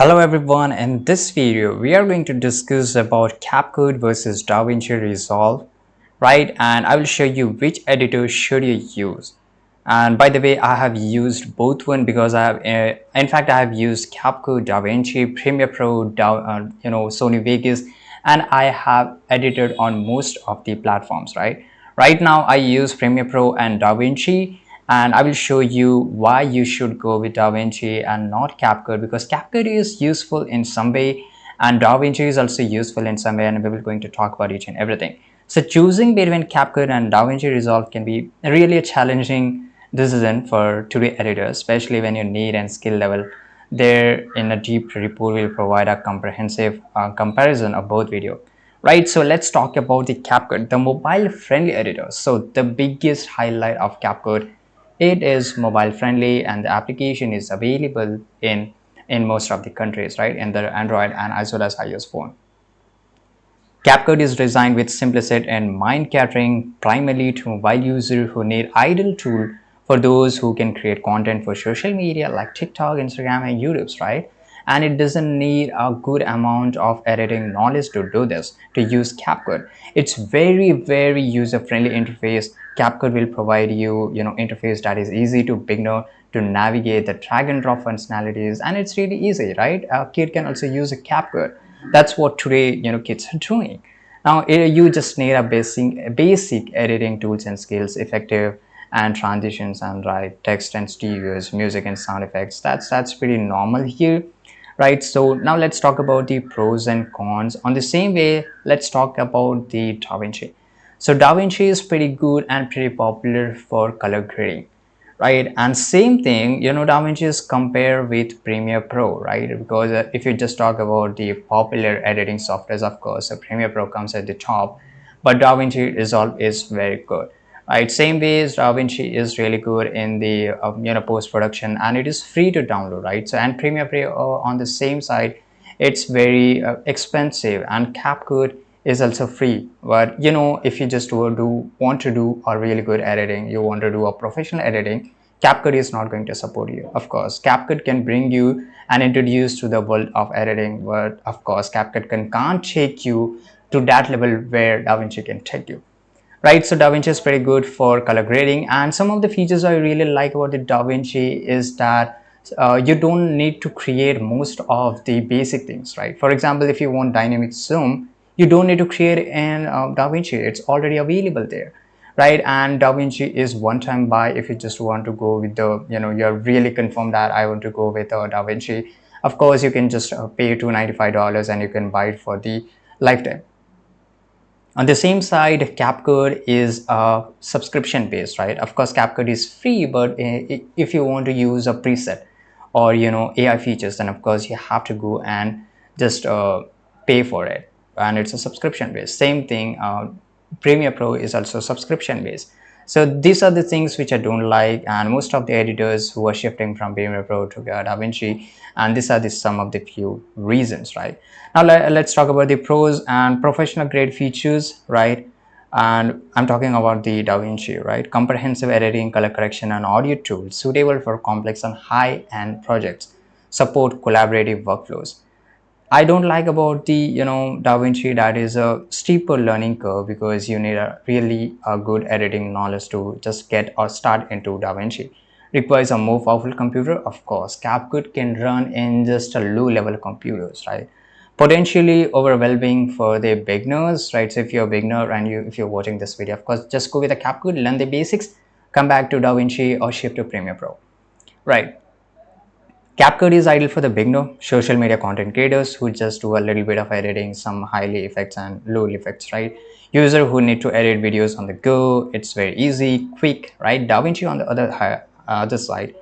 Hello everyone, in this video we are going to discuss about CapCut versus DaVinci Resolve, right? And I will show you which editor should you use. And by the way, I have used both one because I have, in fact, I have used CapCut, DaVinci, Premiere Pro, Sony Vegas, and I have edited on most of the platforms, right? Right now I use Premiere Pro and DaVinci, and I will show you why you should go with DaVinci and not CapCut, because CapCut is useful in some way and DaVinci is also useful in some way, and we will going to talk about each and everything. So choosing between CapCut and DaVinci Resolve can be really a challenging decision for today editors, especially when your need and skill level there. In a deep report will provide a comprehensive comparison of both video. Right, so let's talk about the CapCut, the mobile friendly editor. So the biggest highlight of CapCut, it is mobile friendly and the application is available in most of the countries, right, in the Android and as well as iOS phone. CapCut is designed with simplicity and mind, catering primarily to mobile users who need idle tool for those who can create content for social media like TikTok, Instagram, and YouTube, right? And it doesn't need a good amount of editing knowledge to do this, to use CapCut. It's very user-friendly interface. CapCut will provide you interface that is easy to beginner to navigate, the drag and drop functionalities, and it's really easy, right? A kid can also use a CapCut. That's what today kids are doing now. You just need a basic editing tools and skills, effective and transitions, and write text and stereos, music and sound effects. That's pretty normal here, right? So now let's talk about the pros and cons. On the same way, let's talk about the DaVinci. So DaVinci is pretty good and pretty popular for color grading, right? And same thing, DaVinci is compared with Premiere Pro, right? Because if you just talk about the popular editing softwares, of course, Premiere Pro comes at the top, but DaVinci Resolve is very good, right? Same way as DaVinci is really good in the post production, and it is free to download, right? So and Premiere Pro on the same side, it's very expensive, and CapCut is also free. But if you just want to do a really good editing, you want to do a professional editing, CapCut is not going to support you. Of course, CapCut can bring you and introduce to the world of editing, but of course CapCut can't take you to that level where DaVinci can take you, right? So DaVinci is pretty good for color grading, and some of the features I really like about the DaVinci is that you don't need to create most of the basic things, right? For example, if you want dynamic zoom, you don't need to create in DaVinci. It's already available there, right? And DaVinci is one-time buy. If you just want to go with the, you're really confirmed that I want to go with DaVinci, of course you can just pay $295 and you can buy it for the lifetime. On the same side, CapCut is subscription based, right? Of course CapCut is free, but if you want to use a preset or AI features, then of course you have to go and just pay for it, and it's a subscription based. Same thing, Premiere Pro is also subscription based. So these are the things which I don't like, and most of the editors who are shifting from Premiere Pro to DaVinci, and these are the some of the few reasons, right? Now let's talk about the pros and professional grade features, right? And I'm talking about the DaVinci, right? Comprehensive editing, color correction, and audio tools suitable for complex and high-end projects. Support collaborative workflows. I don't like about the DaVinci that is a steeper learning curve, because you need a really good editing knowledge to just get or start into DaVinci. Requires a more powerful computer. Of course, CapCut can run in just a low level computers, right? Potentially overwhelming for the beginners, right? So if you're a beginner and if you're watching this video, of course, just go with a CapCut, learn the basics, come back to DaVinci or shift to Premiere Pro, right? CapCut is ideal for the beginner social media content creators who just do a little bit of editing, some highly effects and low effects, right? User who need to edit videos on the go, it's very easy, quick, right? DaVinci on the other side,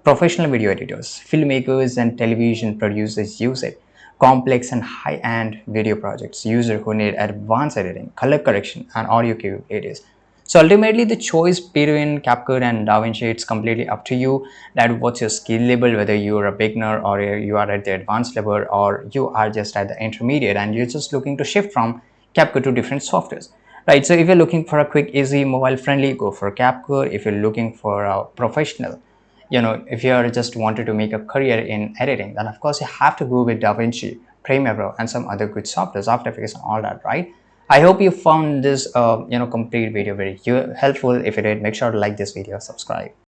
professional video editors, filmmakers, and television producers use it. Complex and high-end video projects, user who need advanced editing, color correction, and audio capabilities. So ultimately, the choice between CapCut and DaVinci, it's completely up to you, that what's your skill level, whether you're a beginner or you are at the advanced level, or you are just at the intermediate and you're just looking to shift from CapCut to different softwares, right? So if you're looking for a quick, easy, mobile friendly, go for CapCut. If you're looking for a professional, if you are just wanted to make a career in editing, then of course you have to go with DaVinci, Premiere, and some other good softwares, After Effects and all that, right? I hope you found this complete video very helpful. If you did, make sure to like this video, subscribe.